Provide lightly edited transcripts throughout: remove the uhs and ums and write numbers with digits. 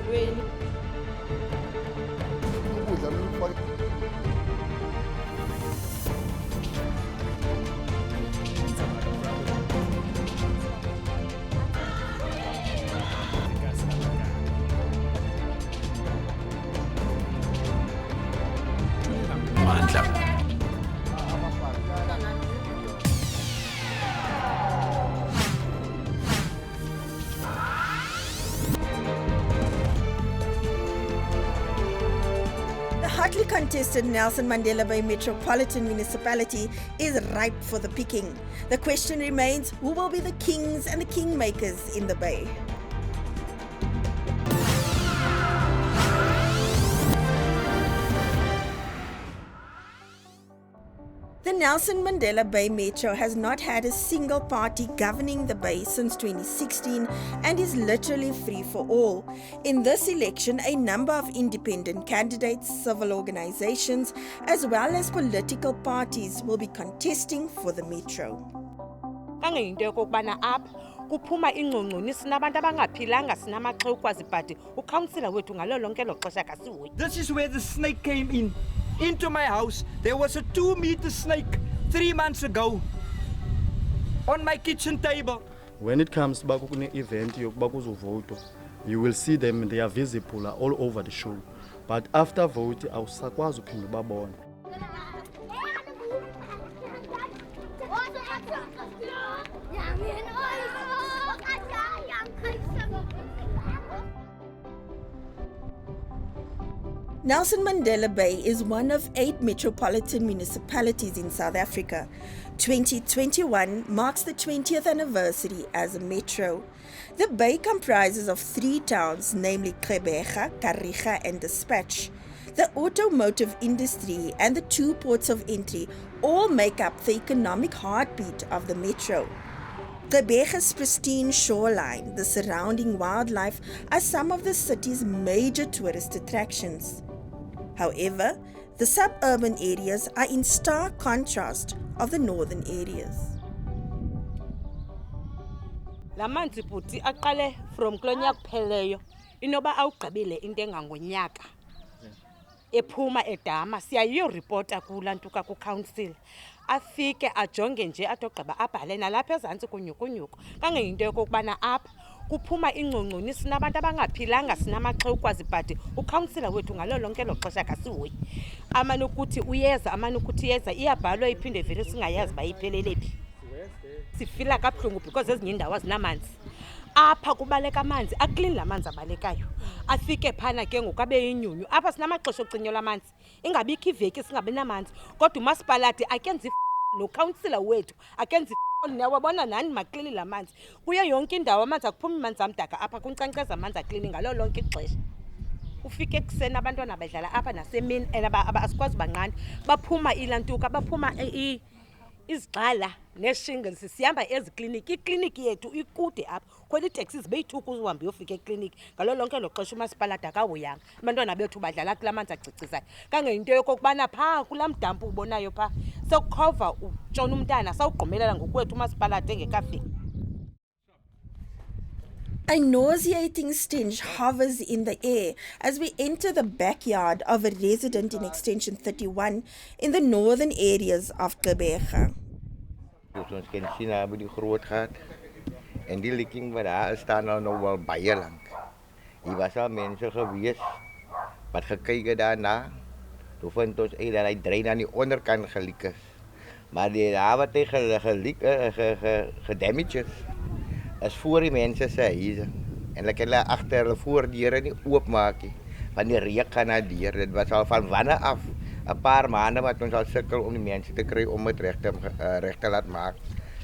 emidlalweni. The hotly contested Nelson Mandela Bay Metropolitan Municipality is ripe for the picking. The question remains, who will be the kings and the kingmakers in the Bay? The Nelson Mandela Bay Metro has not had a single party governing the Bay since 2016 and is literally free for all. In this election, a number of independent candidates, civil organizations, as well as political parties will be contesting for the metro. Kangeyinto yokokubana apha kuphuma ingcongconi sinabantu abangaphilanga sinamaxhewukwazi but ukhawunsila wethu ngalo lonke elo xesha kasihoyi. This is where the snake came in. Into my house, there was a 2-meter snake 3 months ago on my kitchen table. When it comes to the event, you will see them, they are visible all over the show. But after voting, I was born. Nelson Mandela Bay is one of 8 metropolitan municipalities in South Africa. 2021 marks the 20th anniversary as a metro. The Bay comprises of 3 towns, namely Gqeberha, Kariga and Dispatch. The automotive industry and the 2 ports of entry all make up the economic heartbeat of the metro. Gqeberha's pristine shoreline, the surrounding wildlife are some of the city's major tourist attractions. However, the suburban areas are in stark contrast of the northern areas. La manzi bhuti aqale from kulo nyaka kupheleyo inoba awugqibile into engangonyaka ephuma edama siyayiyoripota kulaa ntuka kucouncil afike ajonge nje atogqiba abhale nalapha ezantsi kunyukunyuku kangeyinto yokokubana apha kuphuma ingcongconi sinabantu abangaphilanga sinamaxhewukwazi but ukhawunsila wethu ngalo lonke elo xesha kasihoyi amane ukuthi uyeza amane ukuthi yeza iyabhalwa iphinde vele singayazi uba iphelele phi sifila kabuhlungu because ezinye iindawo azinamanzi apha kubaleka amanzi aklini la manzi abalekayo afike phana ke ngoku abe yinyunyu apha sinamaxesha ocinyola amanzi ingabikho iveki singabi namanzi kodwa umasipalati akenzi nokawunsila wethu akenzi niyawabona nani maklini la manzi kuyo yonke indawo amanzi akuphumi manzi amdaka apha kuncankceza amanzi aklini ngalo lonke ixesha ufike ekuseni abantwana bedlala apha nasemini asikwazi banqanda baphuma ilantuka baphuma izigxala neshingles sihamba ezikliniki ikliniki yethu ikude apha kweli taxi zibeyithuka uhambe uyofika ekliniki ngalo lonke lo xesha umasipalati akahoyanga abantwana bethu badlala kula manzi agcicisayo kangeyinto yokokubana phaa kulaa mdampu ubonayo phaa sokukhova utshona umntana sawugqumelela ngokwethu umasipalati engekafiki. A nauseating stench hovers in the air as we enter the backyard of a resident in Extension 31 in the northern areas of Gqeberha. Ons kan sien daar by die groot gat en die leaking wat daar staan nou wel baie lank. Hier was al mense gewees wat gekyk het daarna. Toe vind ons dat hy drein aan die onderkant geleak is. Maar die daar wat hy gedamaged is voor die mense se huise. En hulle agter hulle voordeure nie oopmaak nie. Want die reuk gaan na deur. Dit was al van wanneer af 'n paar maande wat ons al sukkel om die mense te kry om dit reg te laat maak.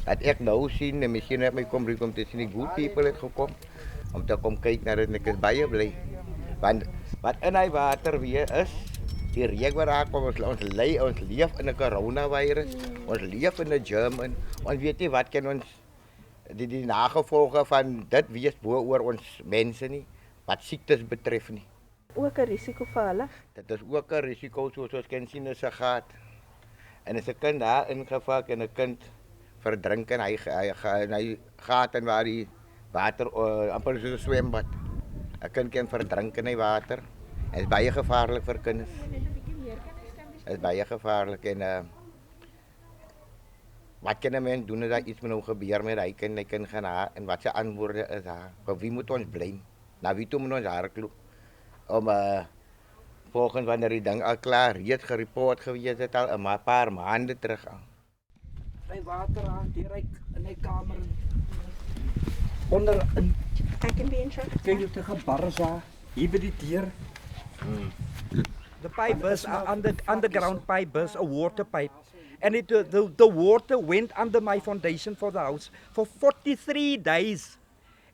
Dat ek nou sien, en miskien het my kom roep om te sien die good people het gekom om te kom kyk na dit en ek is baie bly. Want wat in hy water weer is, die reuk wat daar kom, ons leef in 'n coronavirus, ons leef in 'n germ en ons weet nie wat kan ons die nagevolge van dit wees bo-oor ons mense nie, wat siektes betref nie. Ook 'n risiko vir hulle. Dit is ook 'n risiko soos ons kan sien is 'n gat. En as 'n kind daar ingeval en 'n kind verdrink en hy gaat in waar die water amper soos 'n swembad. 'n kind kan verdrink in die water. Dit is baie gevaarlik vir kinders. Dit is baie gevaarlik en wat kan 'n mens doen as daar iets met hom gebeur met hy kan gaan haar en wat se antwoorde is daar? Vir wie moet ons blame? Na wie toe moet ons hardloop? Om volgens wanneer die ding al klaar reeds gereport gewees het al 'n paar maande terug al. Hy water aan direk in die kamer. Onder in I can be in charge. kyk jy te gebarza hier by die deur. The pipe burst, underground pipe burst, a water pipe. And the water went under my foundation for the house for 43 days.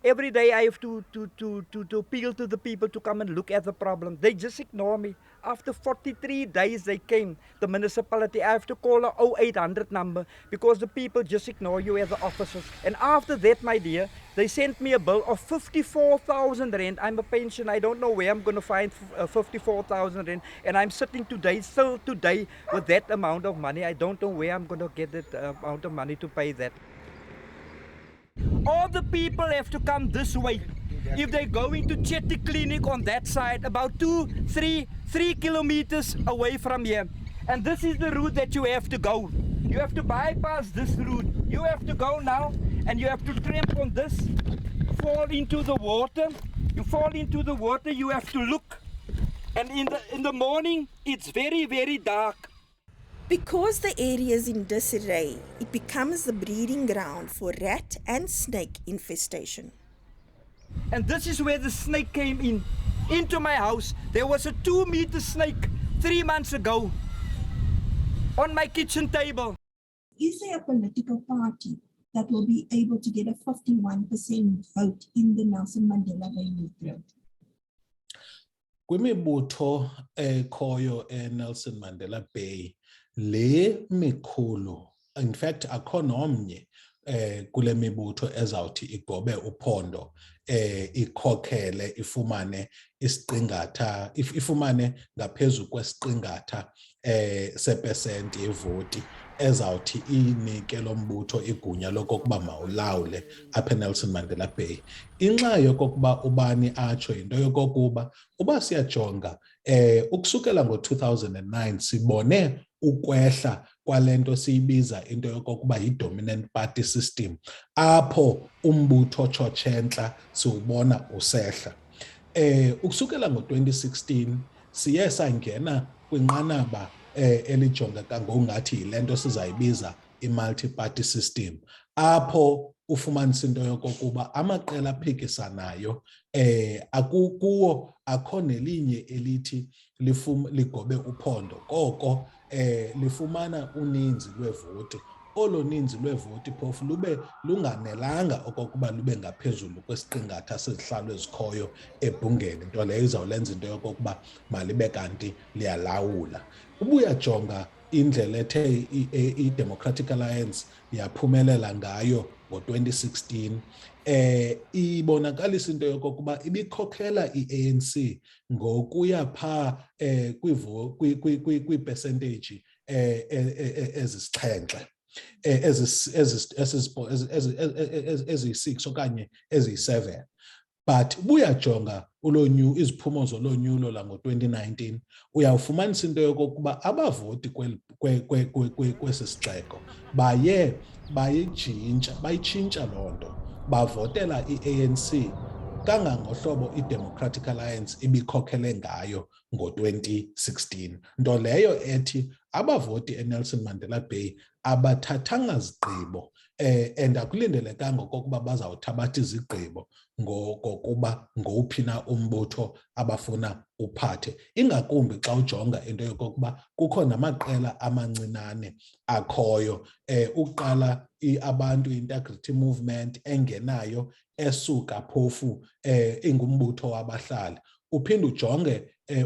Every day I have to appeal to the people to come and look at the problem. They just ignore me. After 43 days they came, the municipality. I have to call a 0800 number because the people just ignore you as the officers. And after that, my dear, they sent me a bill of 54,000 rand. I'm a pensioner. I don't know where I'm going to find 54,000 rand. And I'm sitting still today with that amount of money. I don't know where I'm going to get that amount of money to pay that. All the people have to come this way. If they're going to Chetty Clinic on that side, about 3 kilometers away from here. And this is the route that you have to go. You have to bypass this route. You have to go now and you have to tramp on this, fall into the water. You fall into the water, you have to look. And in the morning, it's very, very dark. Because the area is in disarray, it becomes the breeding ground for rat and snake infestation. And this is where the snake came into my house. There was a 2-meter snake 3 months ago on my kitchen table. Is there a political party that will be able to get a 51% vote in the Nelson Mandela Bay Metro? Kwimibutho ekhoyo eNelson Mandela Bay le mikhulu, in fact akho nomnye kule mibutho ezawuthi igobe uphondo ikhokhele ifumane isiqingatha ifumane ngaphezulu kwesiqingatha sepesenti yevoti ezawuthi inike lo mbutho igunya lokokuba mawulawule apha eNelson Mandela Bay. Inxa yokokuba ubani atsho into yokokuba uba siyajonga ukusukela ngo-2009 sibone ukwehla kwalento siyibiza into yokokuba yi-dominant party system apho umbutho tshotshentla siwubona usehla. Ukusukela ngo-2016 siye sangena kwinqanaba elijonga kangongathi yilento sizayibiza i-multi-party system apho ufumanisa into yokokuba amaqela aphikisanayo akukuwo akho nelinye elithi ligobe uphondo koko lifumana uninzi lwevoti. Olo ninzi lwevoti phofu lube lunganelanga okokuba lube ngaphezulu kwesiqingatha sezihlalo ezikhoyo ebhungeni, nto leyo izawulenza into yokokuba malibe kanti liyalawula. Ubuyajonga indlela ethe i-Democratic Alliance yaphumelela ngayo ngo-2016 ibonakalisa into yokokuba ibikhokhela i-ANC ngokuya phaa kwi-percentage ezisixhenxe eziyi-6 okanye eziyi-7. But buyajonga iziphumo zolonyulo lango-2019 uyawufumanisa into yokokuba abavoti kwesi sixeko bayitshintsha loo nto, bavotela i-ANC kangangohlobo i-Democratic Alliance ibikhokhele ngayo ngo-2016. Nto leyo ethi abavoti eNelson Mandela Bay abathathanga zigqibo and akulindelekanga okokuba bazawuthabatha izigqibo ngokuba ngowuphi na umbutho abafuna uphathe, ingakumbi xa ujonga into yokokuba kukho namaqela amancinane akhoyo uqala abantu i-Integrity Movement engenayo esuka phofu ingumbutho wabahlali. Uphinde ujonge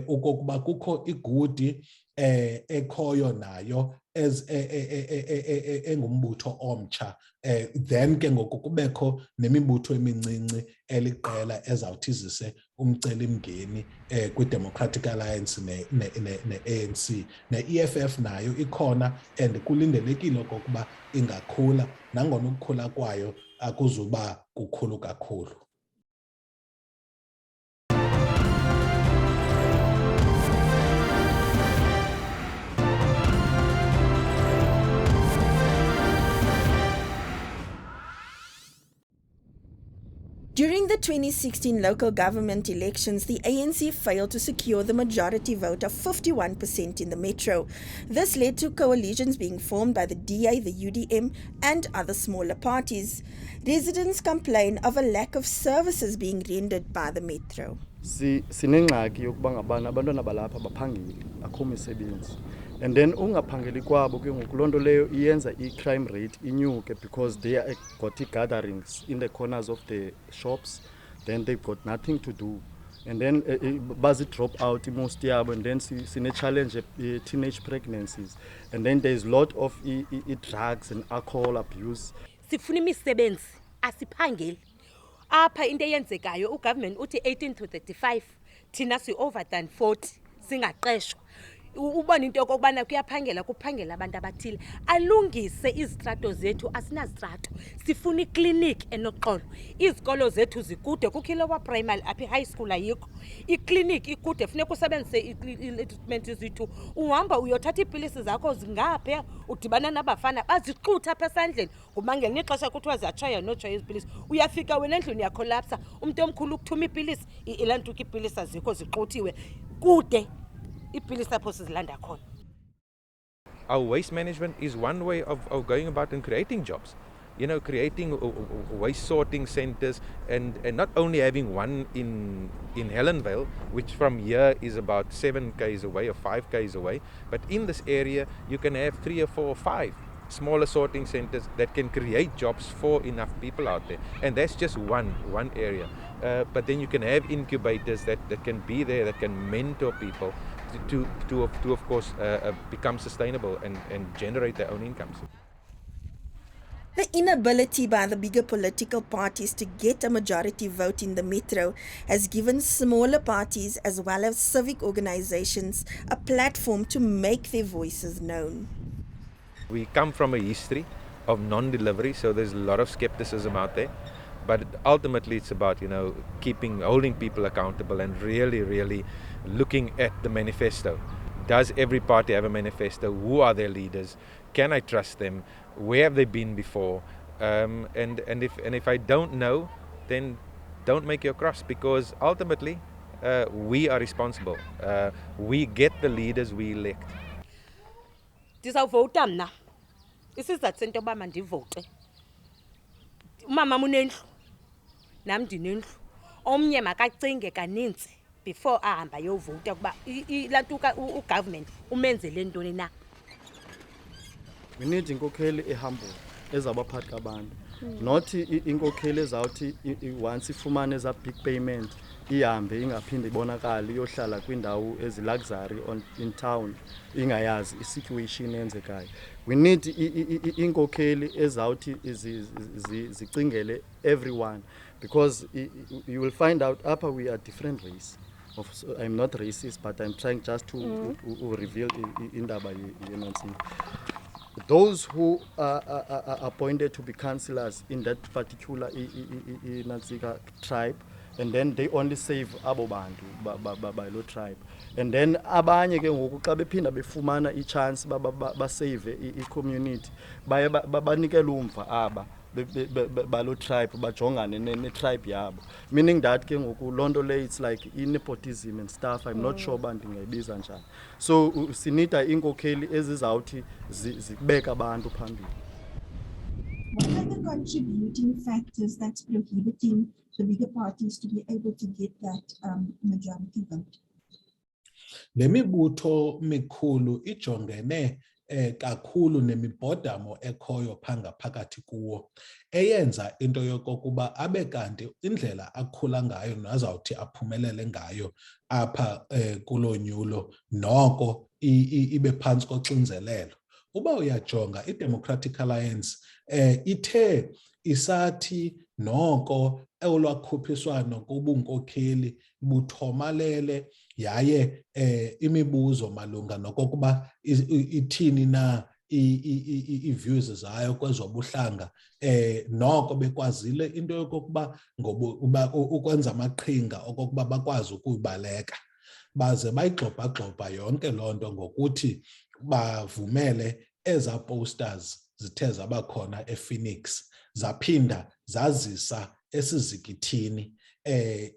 okokuba kukho igudi ekhoyo nayo engumbutho omtsha, then ke ngoku kubekho nemibutho emincinci eliqela ezawuthi izise umcelimngeni kwi-Democratic Alliance ne-ANC. Ne-EFF nayo ikhona and kulindelekile okokuba ingakhula, nangona ukukhula kwayo akuzuba kukhulu kakhulu. During the 2016 local government elections, the ANC failed to secure the majority vote of 51% in the metro. This led to coalitions being formed by the DA, the UDM, and other smaller parties. Residents complain of a lack of services being rendered by the metro. Sinengxaki yokuba ngabana abantwana balapha baphangeli akho misebenzi, and then ungaphangeli kwabo ke ngoku loo nto leyo iyenza i-crime rate inyuke because they are got gatherings in the corners of the shops, then they've got nothing to do, and then bazi drop out most yabo, and then sine-challenge teenage pregnancies, and then there's a lot of drugs and alcohol abuse. Sifuna imisebenzi asiphangeli. Apha into eyenzekayo ugovernment uthi 18 to 35, thina si-over than 40 singaqeshwa. Ubona into yokokubana kuyaphangela kuphangela abantu abathile. Alungise izitrato zethu, asinazitrato. Sifuna iklinikhi enoxolo. Izikolo zethu zikude, kukho ilowa primary apha high school ayikho. Iklinikhi ikude, funeka usebenzise i-treatment zethu. Uhamba uyothatha iipilisi zakho zingapha, udibana nabafana bazixutha apha esandleni. Ngoba ngelinye ixesha kuthiwa ziyatshaya notshaya izipilisi. Uyafika wena endlini uyakholapsa, umntu omkhulu ukuthuma iipilisi, ilantuka iipilisi azikho zixuthiwe. Kude. Our waste management is one way of going about and creating jobs. You know, creating waste sorting centers, and not only having one in Helensvale, which from here is about 7 k's away or 5 k's away, but in this area you can have 3 or 4 or 5 smaller sorting centers that can create jobs for enough people out there, and that's just one area. But then you can have incubators that can be there, that can mentor people to of course become sustainable and generate their own incomes. The inability by the bigger political parties to get a majority vote in the metro has given smaller parties as well as civic organizations a platform to make their voices known. We come from a history of non-delivery, so there's a lot of skepticism out there. But ultimately it's about, you know, holding people accountable and really looking at the manifesto. Does every party have a manifesto? Who are their leaders? Can I trust them? Where have they been before? And if I don't know, then don't make your cross, because ultimately we are responsible. We get the leaders we elect. Ndizawuvota mna. Isizathu sento yoba mandivote. Umama munendlu, nam ndinendlu. Omnye makacinge kaninzi before ahamba yovota kuba ilantuka ugovernment umenzele ntoni na. We need inkokheli ehumble ezabaphathi abantu, not inkokheli ezawuthi once ifumane eza big payment ihambe ingaphinde ibonakali iyohlala kwindawo ezi-luxury in town ingayazi i-situation enzekayo. We need inkokheli ezawuthi zicingele everyone, because you will find out upper we are different race. I'm not racist, but I'm trying just to reveal indaba yenansi. Those who are appointed to be councillors in that particular tribe, and then they only save abo bantu by lo tribe, and then abanye ke ngoku xa bephinda befumana i-chance basave i-community babanikela umva aba balo tribe bajongane ne-tribe yabo, meaning that ke ngoku loo nto leyo it's like nepotism and stuff. I'm not sure uba ndingayibiza njani. So sinida iinkokheli ezizawuthi zibeka abantu phambili. What are the contributing factors that's prohibiting the bigger parties to be able to get that majority vote? Le mibutho mikhulu ijongene kakhulu nemibhodamo ekhoyo phakathi kuwo, eyenza into yokokuba abe kanti indlela akhula ngayo nazawuthi aphumelele ngayo apha kulonyulo noko ibe phantsi koxinzelelo. Uba uyajonga i-Democratic Alliance ithe isathi noko olwakhuphiswano kubunkokheli buthomalele, yaye imibuzo malunga nokokuba ithini na i-views zayo kwezobuhlanga noko bekwazile into yokokuba ukwenza amaqhinga okokuba bakwazi ukuyibaleka, baze bayigxobha yonke loo nto ngokuthi bavumele eza posters zithe zabakhona ePhoenix zaphinda zazisa esizikithini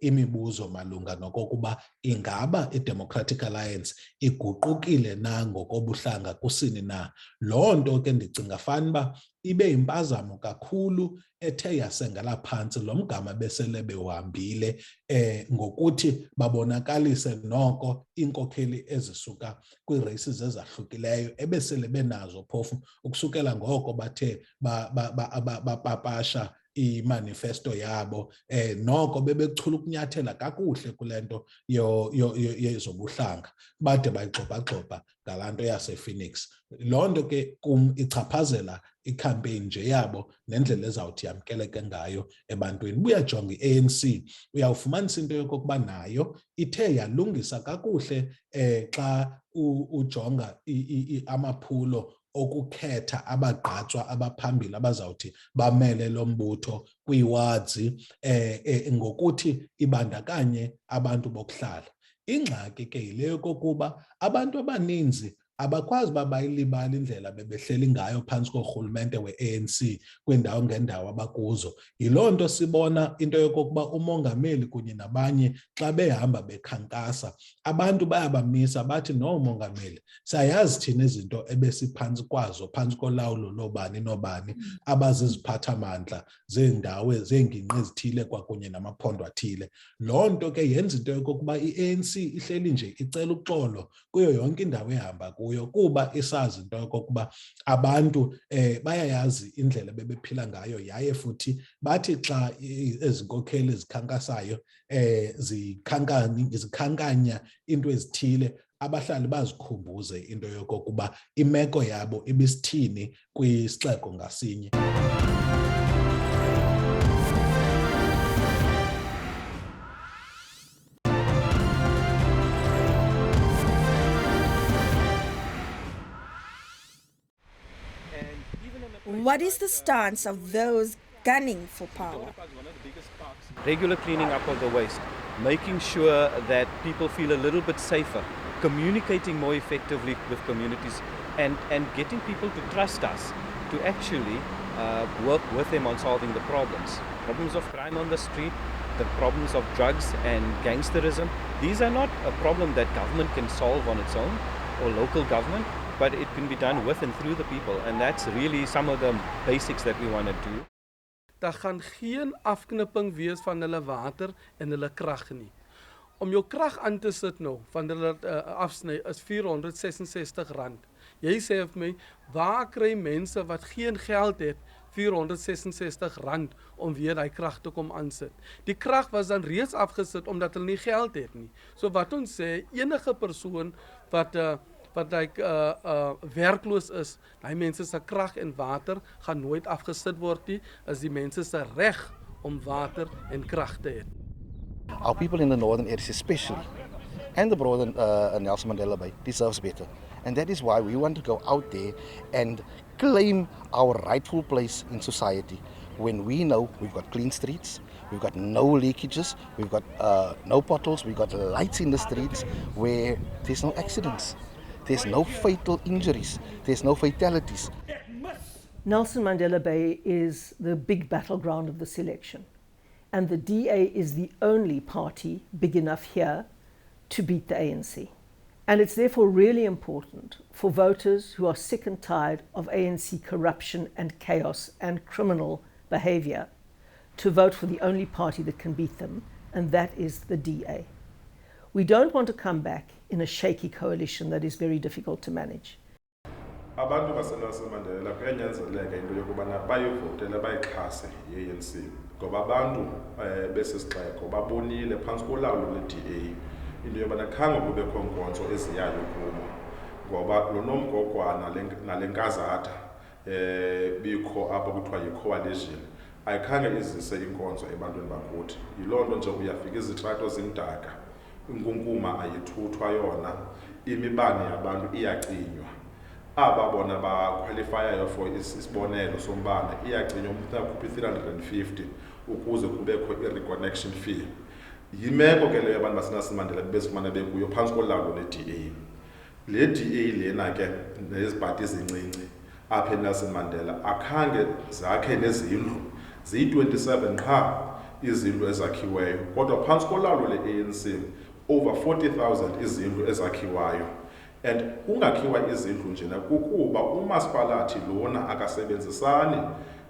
imibuzo malunga nokokuba ingaba i-Democratic Alliance iguqukile na ngokobuhlanga kusini na. Loo nto ke ndicinga fanuba ibe impazamo kakhulu ethe yasengela phantsi lo mgama besele bewuhambile ngokuthi babonakalise noko iinkokheli ezisuka kwii-races ezahlukileyo ebesele benazo phofu ukusukela ngoko bathe bapapasha imanifesto yabo noko bebechula ukunyathela kakuhle kule nto yezobuhlanga bade bayigxobagxoba ngalaa nto yasePhoenix. Loo nto ke kum ichaphazela ikhampeyini nje yabo nendlela ezawuthi yamkeleke ngayo ebantwini. Buyajonga i-ANC uyawufumanisa into yokokuba nayo ithe yalungisa kakuhle xa ujonga amaphulo okukhetha abagqatswa abaphambili abazawuthi bamele lo mbutho kwiiwards ngokuthi ibandakanye abantu bokuhlala. Ingxaki ke yile yokokuba abantu abaninzi abakwazi uba bayilibala indlela bebehleli ngayo phantsi korhulumente we-ANC kwiindawo ngeendawo abakuzo. Yiloo nto sibona into yokokuba umongameli kunye nabanye xa behamba bekhankasa abantu bayabamisa bathi no mongameli, siyayazi thina izinto ebesiphantsi kwazo phantsi kolawulo loobani nobani abaziziphathamandla zeendawo zeengingqi ezithile kwakunye namaphondo athile. Loo nto ke yenza into yokokuba i-ANC ihleli nje icela uxolo kuyo yonke indawo ehamba kuyo kuba isazi into yokokuba abantu bayayazi indlela bebephila ngayo yaye futhi bathi xa ezinkokheli zikhankasayo zikhankanya into ezithile abahlali bazikhumbuze into yokokuba imeko yabo ibisithini kwisixeko ngasinye. What is the stance of those gunning for power? Regular cleaning up of the waste, making sure that people feel a little bit safer, communicating more effectively with communities, and getting people to trust us to actually work with them on solving the problems. Problems of crime on the street, the problems of drugs and gangsterism, these are not a problem that government can solve on its own or local government, but it can be done with and through the people, and that's really some of the basics that we want to do. Daar gaan geen afknipping wees van hulle water en hulle krag nie. Om jou krag aan te sit nou, van hulle afsny, is R466. Jy sê vir my, waar kry mense wat geen geld het, R466 om weer die krag te kom aansit? Die krag was dan reeds afgesit omdat hulle nie geld het nie. So wat ons sê, enige persoon wat werkloos is, die mense se krag en water gaan nooit afgesit word nie, is die mense se reg om water en krag te hê. Our people in the northern areas especially, and the broader Nelson Mandela Bay, deserves better. And that is why we want to go out there and claim our rightful place in society. When we know we've got clean streets, we've got no leakages, we've got no potholes, we've got lights in the streets where there's no accidents. There's no fatal injuries. There's no fatalities. Nelson Mandela Bay is the big battleground of this election. And the DA is the only party big enough here to beat the ANC. And it's therefore really important for voters who are sick and tired of ANC corruption and chaos and criminal behavior to vote for the only party that can beat them, and that is the DA. We don't want to come back in a shaky coalition that is very difficult to manage. Abantu baseNelson Mandela kuyanyanzeleka into yokubana bayivotele bayixhase i-ANC ngoba abantu besisixeko babonile phantsi kolawulo le-DA into yobana khange kubekho nkonzo eziyayo kubo ngoba lo nomgogwana nale nkazatha bikho apho kuthiwa yi-coalition ayikhange izise inkonzo ebantwini bakuthi. Yiloo nto nje uyafika izitrato zimdaka, inkunkuma ayithuthwa yona, imibane yabantu iyacinywa. Aba bona baqualifyayo for isibonelo sombane iyacinywa umuntu akhuphe 350 ukuze kubekho i-reconnection fee. Yimeko ke leyo abantu baseNelson Mandela besimana bekuyo phantsi kolawulo le-DA. Le DA lena ke neziphathi ezincinci apha eNelson Mandela akhange zakhe nezindlu ziyi-27 qha izindlu ezakhiweyo kodwa phantsi kolawulo le-ANC over 40,000 izindlu ezakhiwayo. And kungakhiwa izindlu njena kukuba umasipalathi lona akasebenzisani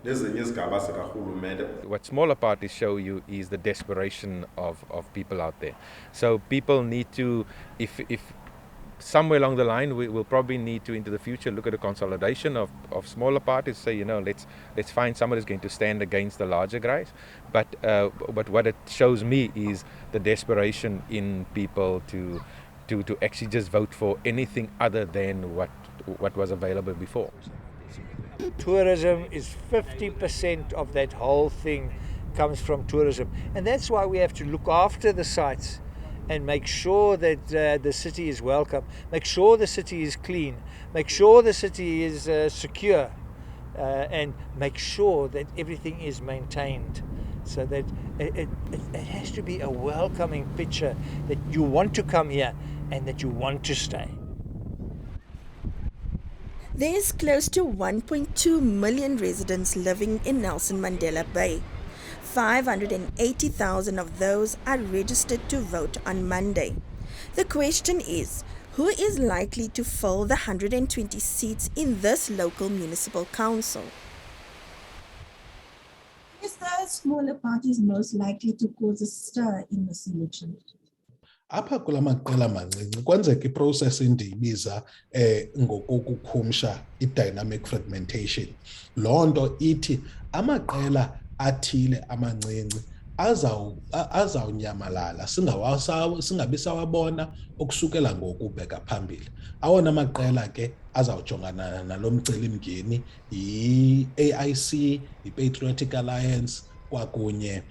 nezinye izigaba zikarhulumente. What smaller parties show you is the desperation of people out there. So people need to, if somewhere along the line we will probably need to, into the future, look at a consolidation of smaller parties, say, you know, let's find somebody who's going to stand against the larger guys. But what it shows me is the desperation in people to actually just vote for anything other than what was available before. Tourism is 50% of that whole thing comes from tourism, and that's why we have to look after the sites and make sure that the city is welcome, make sure the city is clean, make sure the city is secure, and make sure that everything is maintained, so that it has to be a welcoming picture, that you want to come here and that you want to stay. There is close to 1.2 million residents living in Nelson Mandela Bay. 580,000 of those are registered to vote on Monday. The question is, who is likely to fill the 120 seats in this local municipal council? Is the smaller parties most likely to cause a stir in this election? Apha kula maqela mancinci kwenzeka iprocess endiyibiza ngokukhumsha i-dynamic fragmentation. Loo nto ithi amaqela athile amancinci azawunyamalala singabi sawabona ukusukela ngoku ubheka phambili. Awona maqela ke azawujongana nalo mcelimngeni yi-AIC, i-Patriotic Alliance kwakunye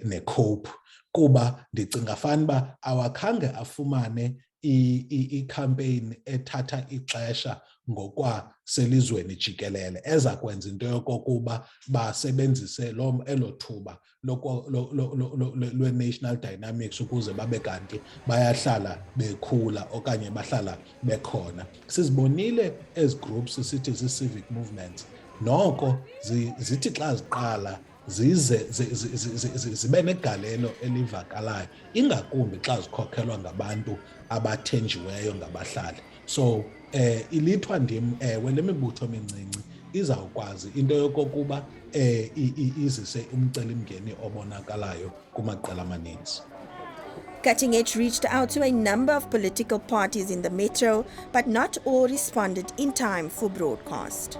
ne-COPE. Kuba ndicinga fanuba awakhange afumane i-campaign ethatha ixesha ngokwaselizweni jikelele eza kwenza into yokokuba basebenzise elo thuba lwe-national dynamics ukuze babe kanti bayahlala bekhula okanye bahlala bekhona. Sizibonile ezi groups sithi zi-civic movements noko zithi xa ziqala zibe negalelo elivakalayo, ingakumbi xa zikhokhelwa ngabantu abathenjiweyo ngabahlali. So ilithwa ndim ewe le mibutho mincinci izawukwazi into yokokuba izise umcelimngeni obonakalayo kumaqela amaninzi. Cutting Edge reached out to a number of political parties in the metro, but not all responded in time for broadcast.